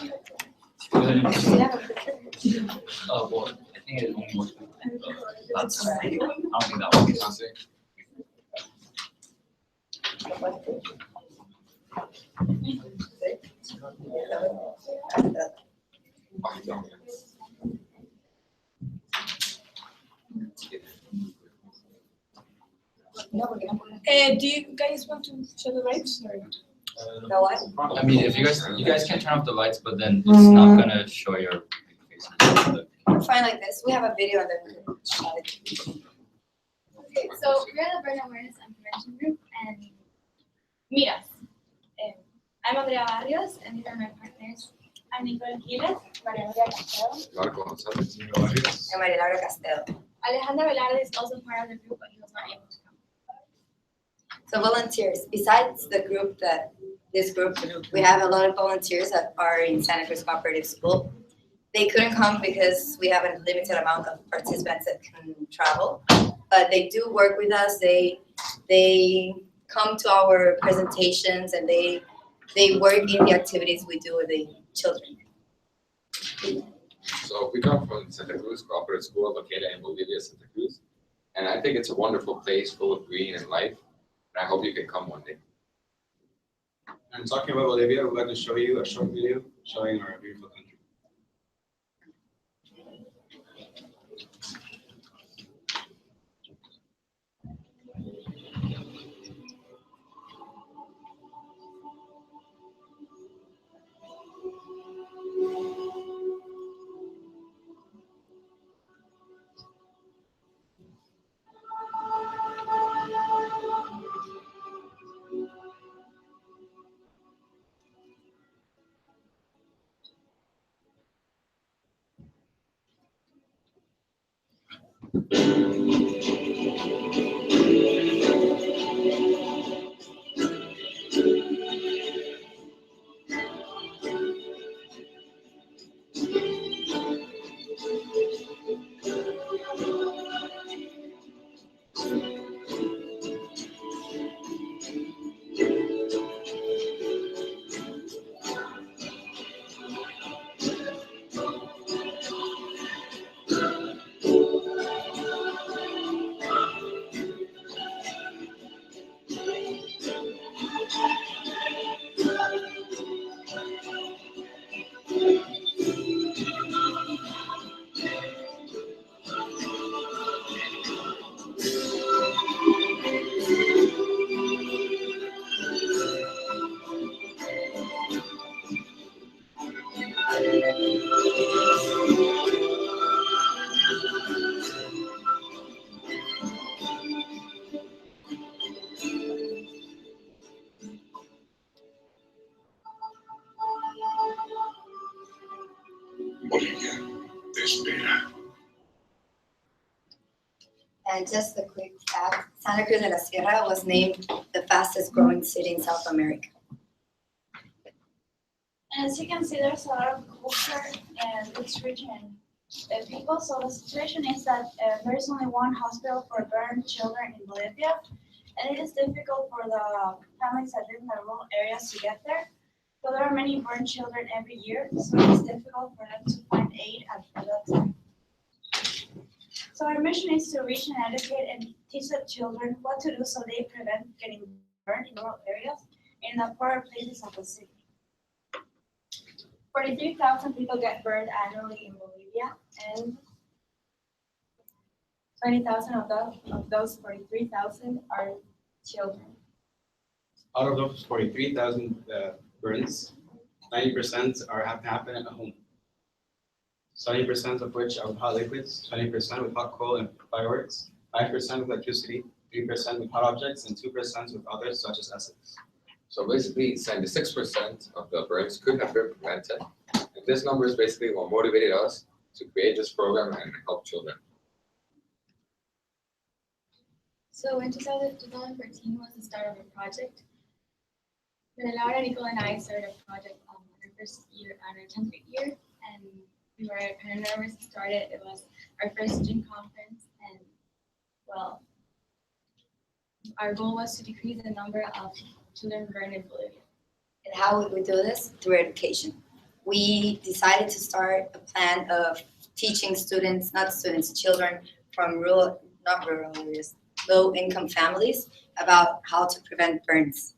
Well, I think it only works. That's, I don't think that works. Do you guys want to show the lights or? No, what? I mean, if you guys can turn off the lights, but then it's not gonna show your faces. I'm fine like this. We have a video and then we can show it. Okay, so we're the Burn Awareness and Prevention Group, and meet us. I'm Andrea Barrios, and these are my partners. I'm Nicole Giles, Maria Maria Castelo. Marco González. And María Laura Castelo. Alejandra Velarde is also part of the group, but he was not able to come. So volunteers, besides the group we have a lot of volunteers that are in Santa Cruz Cooperative School. They couldn't come because we have a limited amount of participants that can travel, but they do work with us. They come to our presentations and they work in the activities we do with the children. So we come from Santa Cruz Cooperative School located in Bolivia, Santa Cruz. And I think it's a wonderful place full of green and life. And I hope you can come one day. And talking about Bolivia, we'd like to show you a short video showing our beautiful country. Bolivia te espera. And just a quick fact, Santa Cruz de la Sierra was named the fastest growing city in South America. And as you can see, there's a lot of culture and it's rich in people. So the situation is that there is only one hospital for burn children in Bolivia, and it is difficult for the families that live in the rural areas to get there. So there are many burn children every year, so it is difficult for them to find aid at that time. So our mission is to reach and educate and teach the children what to do so they prevent getting burned in rural areas in the poorer places of the city. 43,000 people get burned annually in Bolivia, and 20,000 of those 43,000 are children. Out of those 43,000 burns, 90% have happened at home. 70% of which are with hot liquids, 20% with hot coal and fireworks, 5% with electricity, 3% with hot objects, and 2% with others such as acids. So basically, 76% of the burns could have been prevented. And this number is basically what motivated us to create this program and help children. So in 2014 was the start of a project. When Laura, Nicole, and I started a project on our first year, on our 10th year, and we were kind of nervous to start it. It was our first student conference, and well, our goal was to decrease the number of children burned in Bolivia. And how would we do this? Through education. we decided to start a plan of teaching students, not students, children from not rural areas, low-income families about how to prevent burns.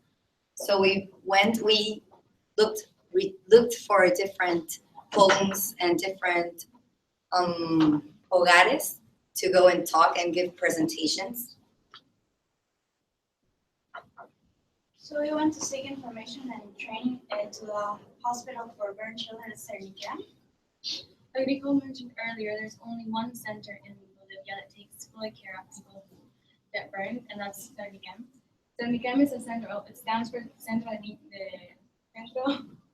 So we looked for different homes and different hogares to go and talk and give presentations. So we went to seek information and training to the hospital for burn children at Cerniquem. Like Nicole mentioned earlier, there's only one center in Bolivia that takes full care of people who get burned, and that's Cerniquem. Cerniquem is a center, it stands for Centro de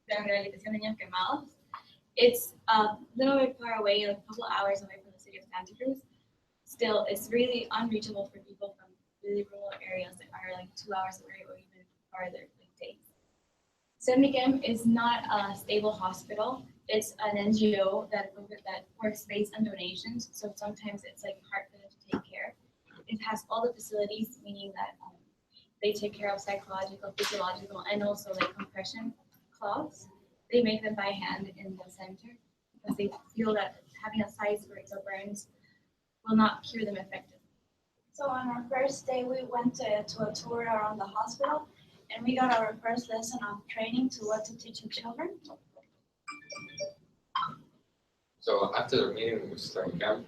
Rehabilitación de Niños Quemados. It's a little bit far away, like a couple hours away from the city of Santa Cruz. Still, it's really unreachable for people from really rural areas that are like 2 hours away or even farther, like days. Cerniquem is not a stable hospital. It's an NGO that works based on donations, so sometimes it's like hard for them to take care. It has all the facilities, meaning that they take care of psychological, physiological, and also like compression cloths. They make them by hand in the center because they feel that having a size for burns will not cure them effectively. So on our first day, we went to a tour around the hospital, and we got our first lesson of training to what to teach the children. So after the meeting with Cerniquem,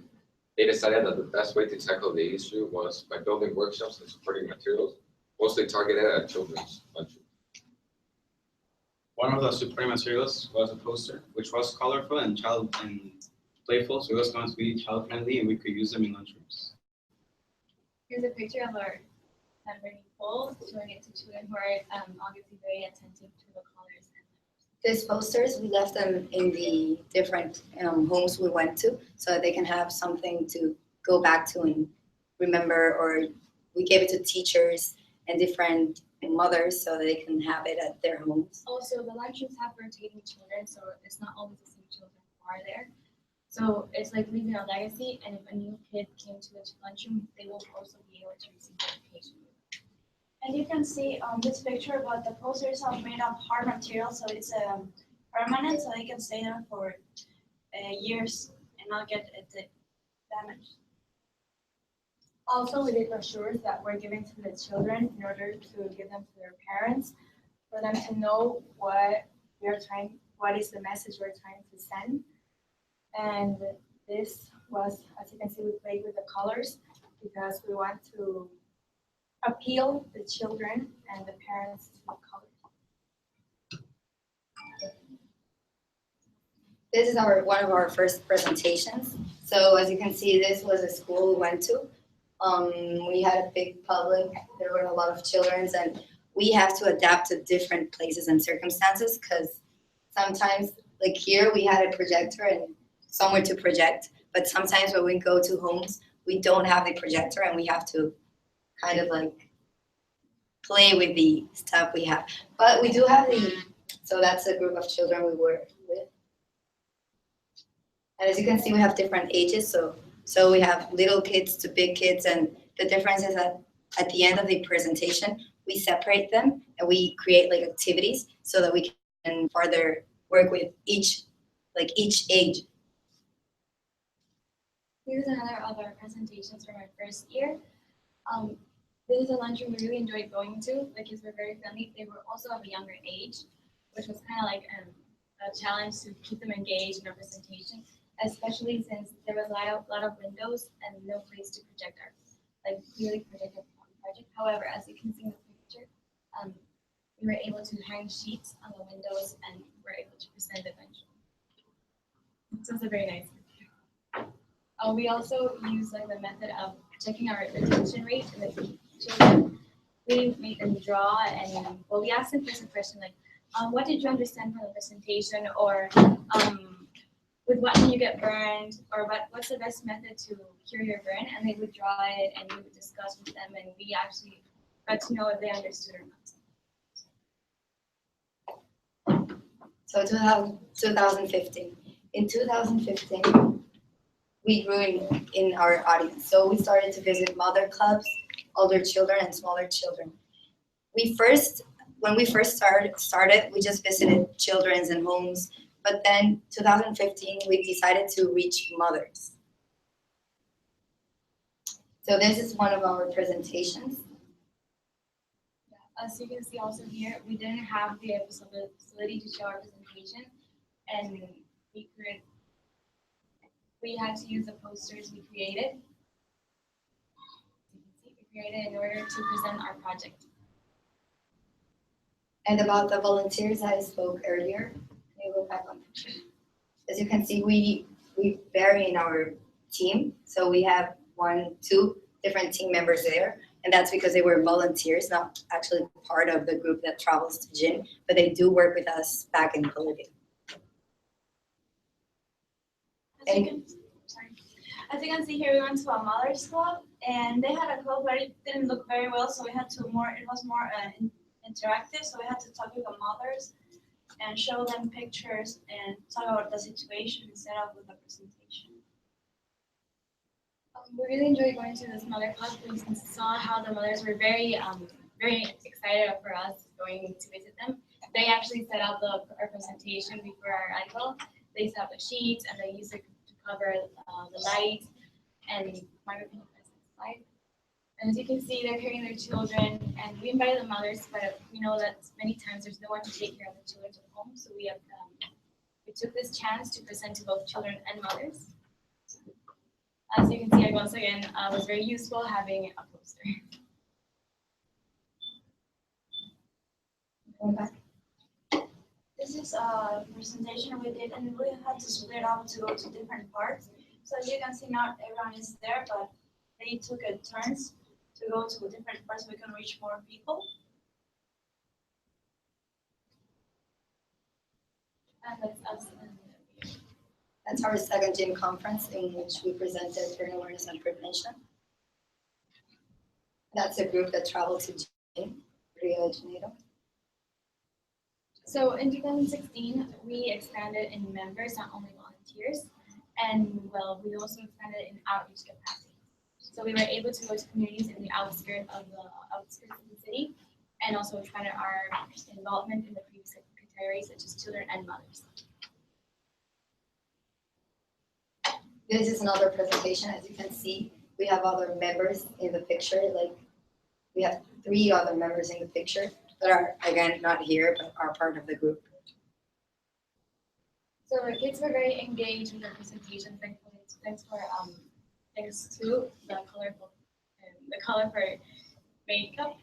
they decided that the best way to tackle the issue was by building workshops and supporting materials, mostly targeted at children's lunchroom. One of the supporting materials was a poster, which was colorful and playful, so it was going to be child-friendly, and we could use them in lunchrooms. Here's a picture of our handwriting pole, showing it to children who are obviously very attentive to the colors. These posters, we left them in the different homes we went to so that they can have something to go back to and remember, or we gave it to teachers and different mothers so that they can have it at their homes. Also, the lunchrooms have rotating children, so it's not always the same children who are there. So it's like leaving a legacy, and if a new kid came to the lunchroom, they will also be able to receive education. And you can see on this picture, but the posters are made of hard material, so it's permanent, so they can stay there for years and not get damaged. Also, we did brochures that were given to the children in order to give them to their parents, for them to know what is the message we're trying to send. And this was, as you can see, we played with the colors because we want to appeal the children and the parents to colors. This is one of our first presentations. So as you can see, this was a school we went to. We had a big public, there were a lot of children, and we have to adapt to different places and circumstances because sometimes, like here, we had a projector and somewhere to project, but sometimes when we go to homes, we don't have the projector and we have to kind of like play with the stuff we have. But we do have so that's a group of children we were with. And as you can see, we have different ages, so we have little kids to big kids, and the difference is that at the end of the presentation, we separate them and we create like activities so that we can further work with each age. Here's another of our presentations from our first year. This is a lunchroom we really enjoyed going to. The kids were very friendly. They were also of a younger age, which was kind of like a challenge to keep them engaged in our presentation, especially since there was a lot of windows and no place to project our clearly projected project. However, as you can see in the picture, we were able to hang sheets on the windows and were able to present it eventually. So it's a very nice picture. We also use the method of checking our retention rate in the children. We made them draw, and we asked them first a question like, what did you understand from the presentation, or with what can you get burned, or what's the best method to cure your burn? And they would draw it, and we would discuss with them, and we actually got to know if they understood or not. So 2015. In 2015, we grew in our audience. So we started to visit mother clubs, older children, and smaller children. When we first started, we just visited children's and homes But then 2015, we decided to reach mothers. So this is one of our presentations. As you can see also here, we didn't have the facility to show our presentation, and we had to use the posters we created. You can see we created in order to present our project. And about the volunteers I spoke earlier, can you go back on picture? As you can see, we vary in our team. So we have 2 different team members there. And that's because they were volunteers, not actually part of the group that travels to Jin, but they do work with us back in Bolivia. As you can see here, we went to a mother's club, and they had a club where it didn't look very well, so we had to it was more interactive, so we had to talk with the mothers and show them pictures and talk about the situation instead of with the presentation. We really enjoyed going to this mother club. We saw how the mothers were very excited for us going to visit them. They actually set out our presentation before our arrival. They set up the sheets and they used it to cover the light and microphone slide. And as you can see, they're carrying their children, and we invited the mothers, but we know that many times there's no one to take care of the children at home. So we took this chance to present to both children and mothers. As you can see, once again, it was very useful having a poster. Going back. This is a presentation we did, and we had to split up to go to different parts. So as you can see, not everyone is there, but they took it turns to go to different parts so we can reach more people. And that's us. That's our second Jin conference in which we presented parent awareness and prevention. That's a group that traveled to Jin, Rio de Janeiro. So in 2016, we expanded in members, not only volunteers, and well, we also expanded in outreach capacity. So we were able to go to communities in the outskirts of the city, and also expanded our involvement in the previous categories such as children and mothers. This is another presentation. As you can see, we have other members in the picture. Like we have 3 other members in the picture that are, again, not here, but are part of the group. So the kids were very engaged with the presentation. Thanks to the colorful makeup.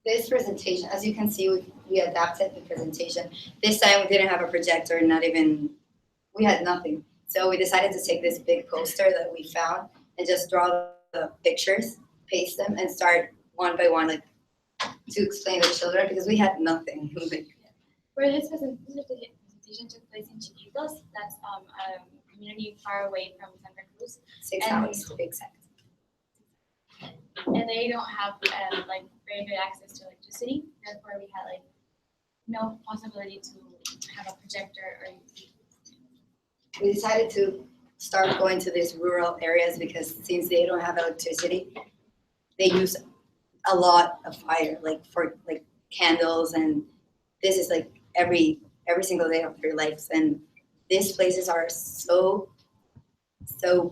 This presentation, as you can see, we adapted the presentation. This time we didn't have a projector, we had nothing. So we decided to take this big poster that we found and just draw the pictures, paste them, and start one by one, like to explain to children because we had nothing. Where this presentation took place in Chiquitos, that's a community far away from Santa Cruz. 6 hours to be exact. And they don't have like very good access to electricity. Therefore, we had like no possibility to have a projector or. We decided to start going to these rural areas because since they don't have electricity, they use a lot of fire, like for like candles, and this is like every single day of their lives. And these places are so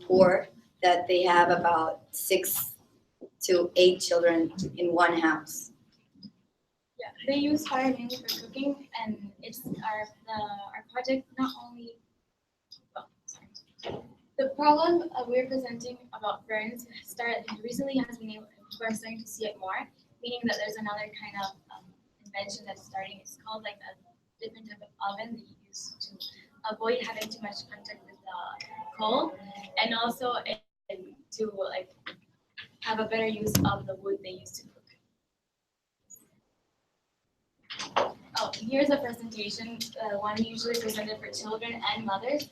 poor that they have about 6 to 8 children in one house. Yeah, they use fire mainly for cooking, and it's our project not only. Well, sorry. The problem we're presenting about burns recently has been we're starting to see it more, meaning that there's another kind of invention that's starting. It's called like a different type of oven that you use to avoid having too much contact with the coal, and also to like have a better use of the wood they use to cook. Oh, here's a presentation, one usually presented for children and mothers.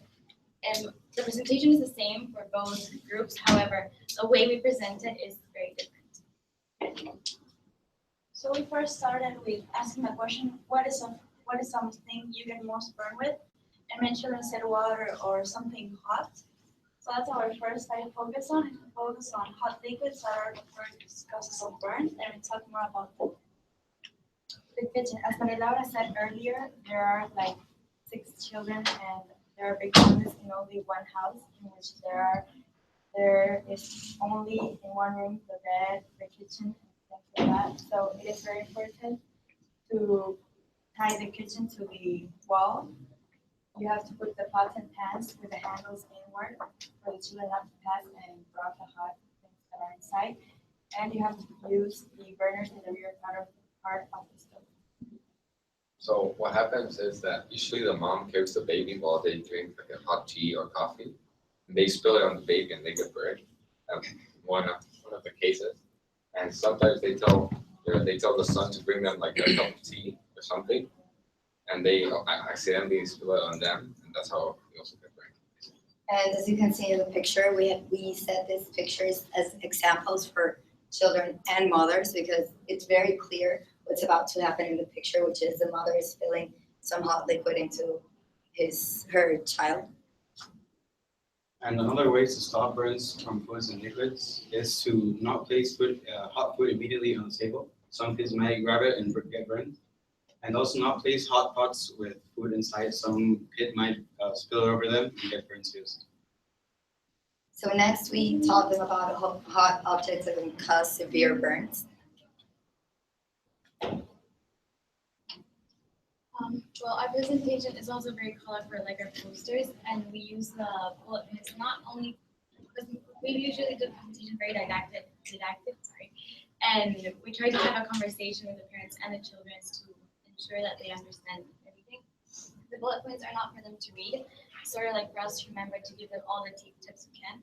And the presentation is the same for both groups. However, the way we present it is very different. So we first started with asking the question, what is something you get most burned with? And many children said water or something hot. So that's our first side focus on hot liquids that are the first causes of burn, and we talk more about that. the kitchen, as Maria Laura said earlier, there are like 6 children and there are big families in only one house in which there is only in one room the bed, the kitchen, and things like that. So it is very important to tie the kitchen to the wall. You have to put the pots and pans with the handles inward for the children not to pass and drop the hot things that are inside. And you have to use the burners in the rear part of the stove. So what happens is that usually the mom carries the baby while they drink like a hot tea or coffee. And they spill it on the baby and they get burned. One of the cases. And sometimes they tell the son to bring them like a cup of tea or something. And they accidentally spill it on them, and that's how they also get burned. And as you can see in the picture, we set these pictures as examples for children and mothers because it's very clear what's about to happen in the picture, which is the mother is spilling some hot liquid into her child. And another way to stop burns from foods and liquids is to not place hot food immediately on the table. Some kids might grab it and get burned. And also not place hot pots with food inside. Some kid might spill it over them and get burned too. So next we taught them about hot objects that can cause severe burns. Well, our presentation is also very colorful for like our posters, and we use the bullet points not only because we usually do the presentation very didactic, and we try to have a conversation with the parents and the children to ensure that they understand everything. The bullet points are not for them to read, sort of like for us to remember to give them all the tips we can.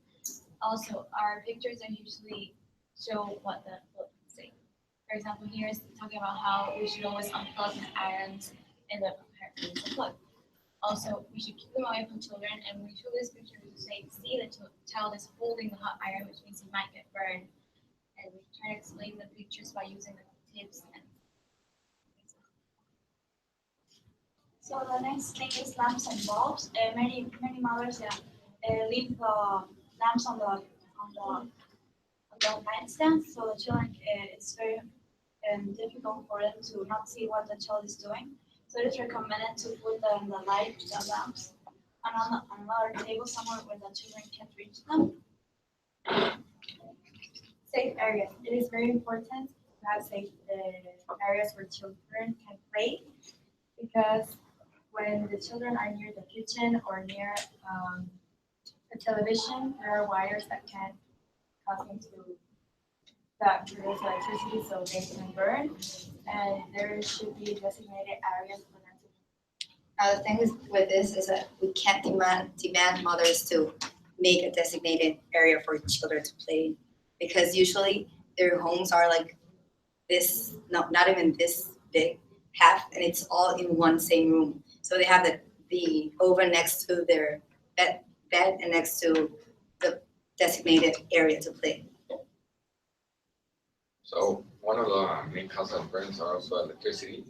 Also, our pictures are usually show what the bullet points say. For example, here is talking about how we should always unplug the irons in the plug. Also, we should keep them away from children, and we show this picture to say, see the child is holding the hot iron, which means he might get burned. And we try to explain the pictures by using the tips and So the next thing is lamps and bulbs. Many mothers leave the lamps on the nightstand, so the children it's very difficult for them to not see what the child is doing. So it is recommended to put the lamps on another table somewhere where the children can't reach them. Safe areas. It is very important to have safe areas where children can play because when the children are near the kitchen or near the television, there are wires that can cause them that produce electricity so they can burn, and there should be designated areas for them to. The thing with this is that we can't demand mothers to make a designated area for children to play in because usually their homes are like this, not even this big, half, and it's all in one same room. So they have the oven next to their bed and next to the designated area to play. So one of the main causes of burns are also electricity,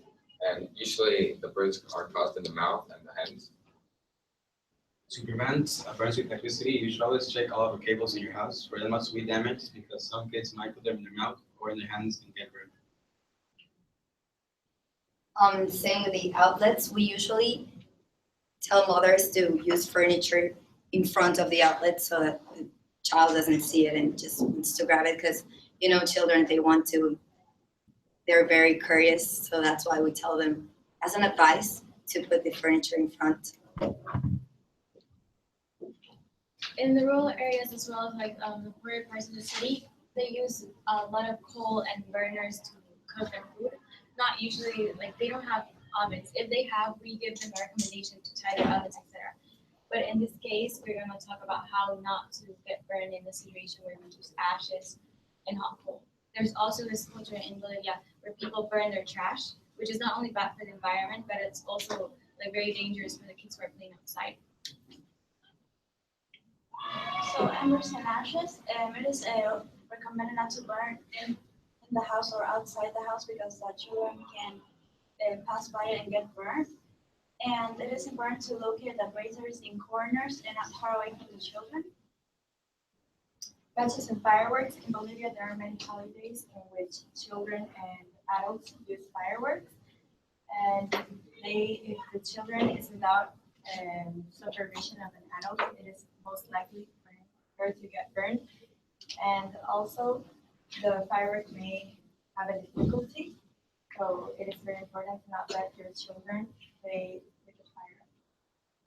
and usually the burns are caused in the mouth and the hands. To prevent burns with electricity, you should always check all of the cables in your house for them not to be damaged because some kids might put them in their mouth or in their hands and get burned. Saying the outlets, we usually tell mothers to use furniture in front of the outlet so that the child doesn't see it and just wants to grab it because children, they're very curious, so that's why we tell them as an advice to put the furniture in front. in the rural areas as well as like the poorer parts of the city, they use a lot of coal and burners to cook their food. Not usually, like they don't have ovens. If they have, we give them a recommendation to tie their ovens, etc. But in this case, we're going to talk about how not to get burned in the situation where we use ashes and hot coal. There's also this culture in Bolivia where people burn their trash, which is not only bad for the environment, but it's also like very dangerous for the kids who are playing outside. So embers and ashes, it is recommended not to burn in the house or outside the house because the children can pass by it and get burned. And it is important to locate the braziers in corners and not far away from the children. Matches and fireworks. In Bolivia, there are many holidays in which children and adults use fireworks. And if the children is without supervision of an adult, it is most likely for her to get burned. And also, the firework may have a difficulty, so it is very important to not let your children play with the fire.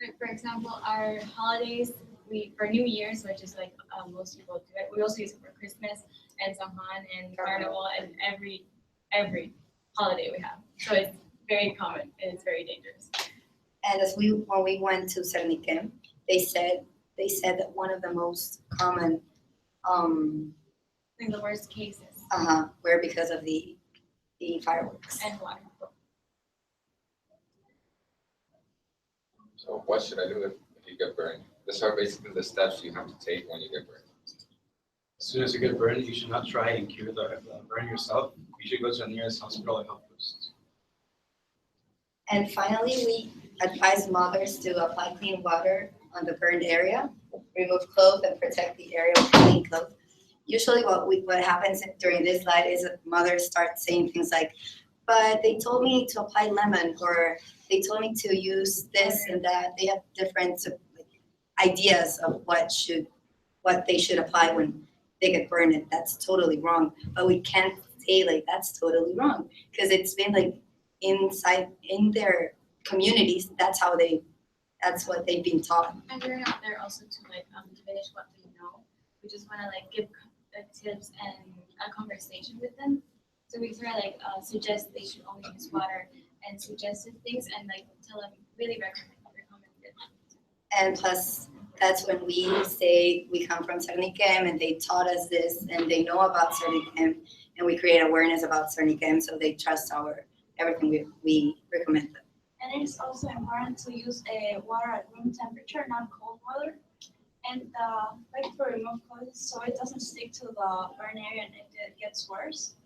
Like, for example, our holidays, for New Year's, which is like most people do it, we also use it for Christmas and Samhain and Carnival and every holiday we have. So it's very common and it's very dangerous. And when we went to Cerniquem, they said that one of the most common Like the worst cases were because of the fireworks. and water. So what should I do if you get burned? These are basically the steps you have to take when you get burned. As soon as you get burned, you should not try and cure the burn yourself. You should go to the nearest hospital and health post. And finally, we advise mothers to apply clean water on the burned area, remove clothes, and protect the area with clean clothes. Usually what happens during this slide is that mothers start saying things like, but they told me to apply lemon, or they told me to use this and that. They have different ideas of what they should apply when they get burned, and that's totally wrong. But we can't say like that's totally wrong, because it's been like in their communities, that's what they've been taught. And we're not there also to diminish what they know. We just want to give tips and a conversation with them. So we sort of suggest they should only use water and suggested things and tell them really recommend it. And plus, that's when we say we come from Cerniquem and they taught us this and they know about Cerniquem, and we create awareness about Cerniquem so they trust everything we recommend them. And it is also important to use water at room temperature, not cold water. And for remove clothes so it doesn't stick to the burn area and it gets worse.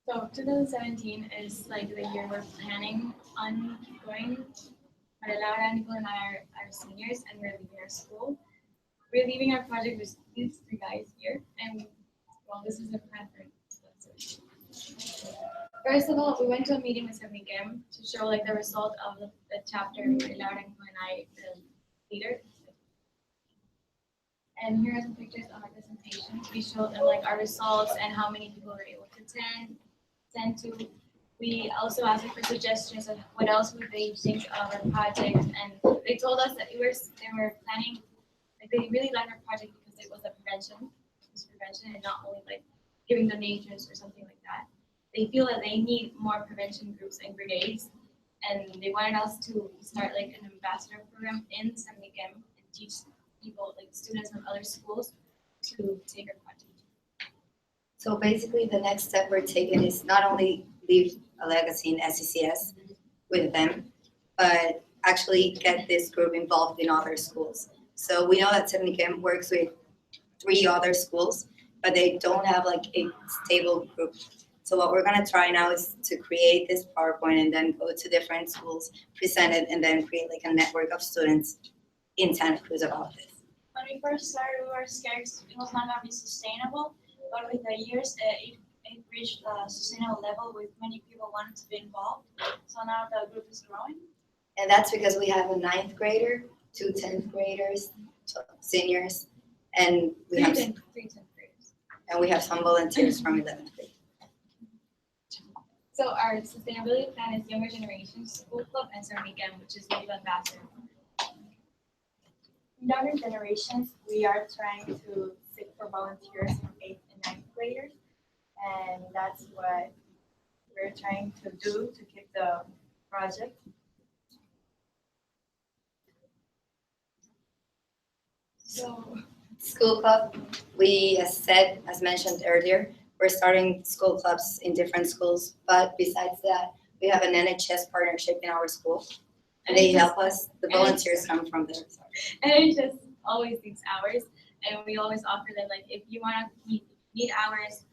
So 2017 is the year we're planning on going. Maria Laura, Nicole, and I are seniors, and we're leaving our school. We're leaving our project with these three guys here, and this is the plan for it. First of all, we went to a meeting with Cerniquem to show the result of the chapter Maria Laura, Nicole, and I, the leader. And here are some pictures of our presentation. We showed them our results and how many people were able to attend to. We also asked them for suggestions of what else would they think of our project, and they told us that they were planning, they really liked our project because it was prevention and not only giving donations or something like that. They feel that they need more prevention groups and brigades, and they wanted us to start an ambassador program in Cerniquem and teach people, students from other schools, to take our project. So basically, the next step we're taking is not only leave a legacy in SCCS with them, but actually get this group involved in other schools. So we know that Cerniquem works with 3 other schools, but they don't have a stable group. So what we're gonna try now is to create this PowerPoint and then go to different schools, present it, and then create a network of students in Santa Cruz about this. When we first started, we were scared it was not gonna be sustainable, but with the years, it reached a sustainable level with many people wanting to be involved. So now the group is growing. And that's because we have a 9th grader, 2 10th graders, seniors, and we have 3 10th graders. And we have some volunteers from 11th grade. So our sustainability plan is Younger Generations School Club and Cerniquem, which is Youth Ambassador. In Younger Generations, we are trying to seek for volunteers from 8th and 9th graders, and that's what we're trying to do to keep the project. So School club, we, as mentioned earlier, we're starting school clubs in different schools, but besides that, we have an NHS partnership in our school. And they help us, the volunteers come from there. and it just always takes hours, and we always offer them if you want to need hours,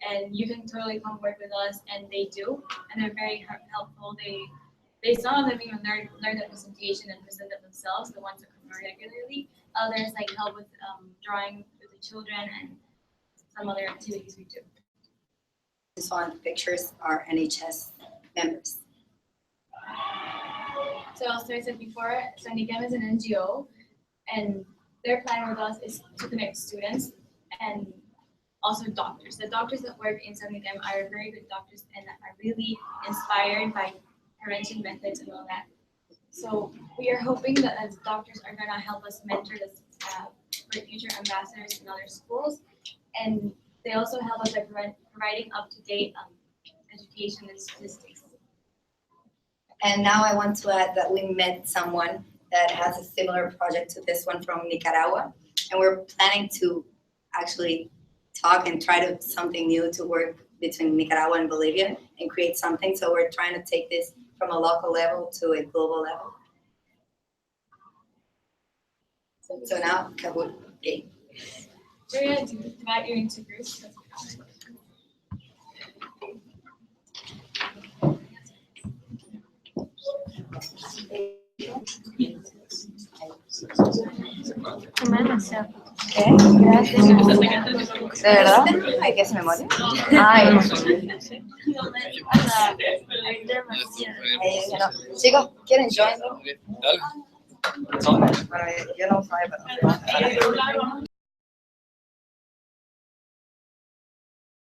and you can totally come work with us, and they do, and they're very helpful. Some of them even learn the presentation and present it themselves, the ones that come regularly. Others help with drawing with the children and some other activities we do. saw in the pictures are NHS members. So as I said before, Sanigam is an NGO, and their plan with us is to connect students and also doctors. The doctors that work in Sanigam are very good doctors and are really inspired by prevention methods and all that. So we are hoping that as doctors are gonna help us mentor the for future ambassadors in other schools, and they also help us by providing up-to-date education and statistics. And now I want to add that we met someone that has a similar project to this one from Nicaragua, and we're planning to actually talk and try to something new to work between Nicaragua and Bolivia and create something. So we're trying to take this from a local level to a global level. So now, Kabul, okay. We're gonna divide you into groups. ¿De verdad? ¿Hay que hacer memoria? Ay, no. Chicos, ¿quieren join? Dale. Bueno, yo no sabe, pero